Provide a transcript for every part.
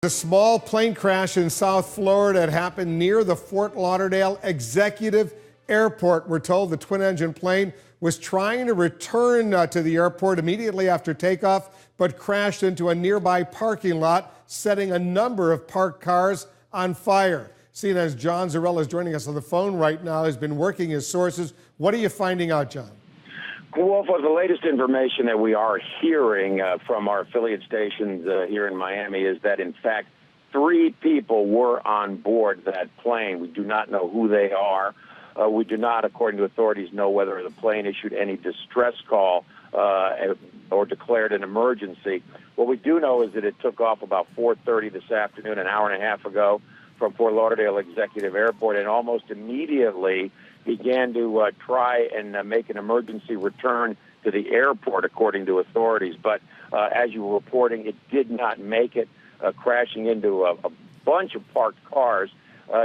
A small plane crash in South Florida had happened near the Fort Lauderdale Executive Airport. We're told the twin-engine plane was trying to return to the airport immediately after takeoff, but crashed into a nearby parking lot, setting a number of parked cars on fire. CNN's John Zarella is joining us on the phone right now. He's been working his sources. What are you finding out, John? Well, for the latest information that we are hearing from our affiliate stations here in Miami is that, in fact, 3 people were on board that plane. We do not know who they are. We do not, according to authorities, know whether the plane issued any distress call or declared an emergency. What we do know is that it took off about 4:30 this afternoon, an hour and a half ago, from Fort Lauderdale Executive Airport, and almost immediately began to try and make an emergency return to the airport, according to authorities. But as you were reporting, it did not make it, crashing into a bunch of parked cars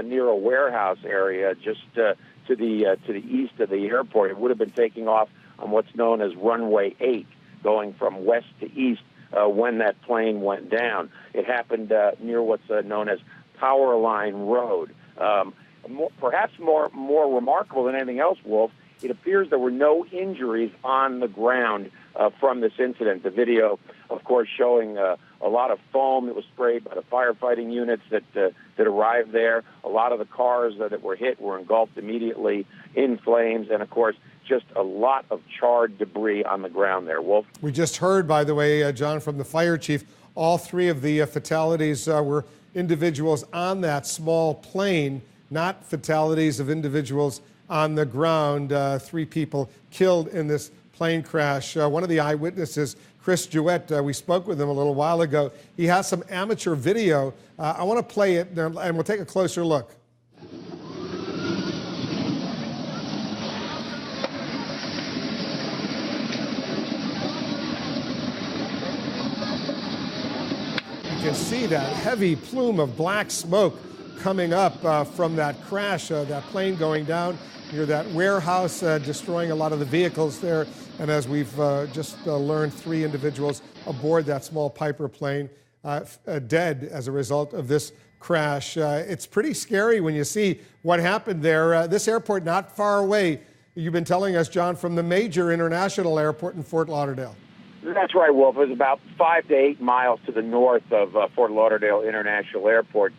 near a warehouse area just to the east of the airport. It would have been taking off on what's known as runway 8, going from west to east when that plane went down. It happened near what's known as Power Line Road. Perhaps more remarkable than anything else, Wolf, it appears there were no injuries on the ground from this incident. The video, of course, showing a lot of foam that was sprayed by the firefighting units that arrived there. A lot of the cars that were hit were engulfed immediately in flames, and, of course, just a lot of charred debris on the ground there. Wolf? We just heard, by the way, John, from the fire chief, all 3 of the fatalities were individuals on that small plane, not fatalities of individuals on the ground. 3 people killed in this plane crash. One of the eyewitnesses, Jewett, we spoke with him a little while ago. He has some amateur video. I want to play it, and we'll take a closer look. You can see that heavy plume of black smoke coming up from that crash, that plane going down near that warehouse, destroying a lot of the vehicles there. And as we've just learned, 3 individuals aboard that small Piper plane dead as a result of this crash. It's pretty scary when you see what happened there. This airport not far away, you've been telling us, John, from the major international airport in Fort Lauderdale. That's right, Wolf. It was about 5 to 8 miles to the north of Fort Lauderdale International Airport.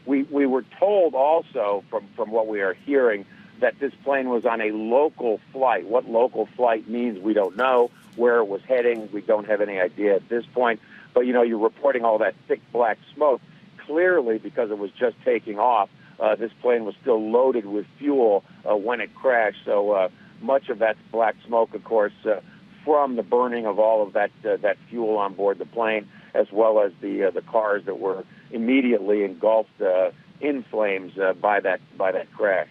We were told also from what we are hearing that this plane was on a local flight. What local flight means, we don't know. Where it was heading, we don't have any idea at this point. But, you know, you're reporting all that thick black smoke. Clearly, because it was just taking off, this plane was still loaded with fuel when it crashed. So much of that black smoke, of course, from the burning of all of that fuel on board the plane, as well as the cars that were immediately engulfed in flames by that crash.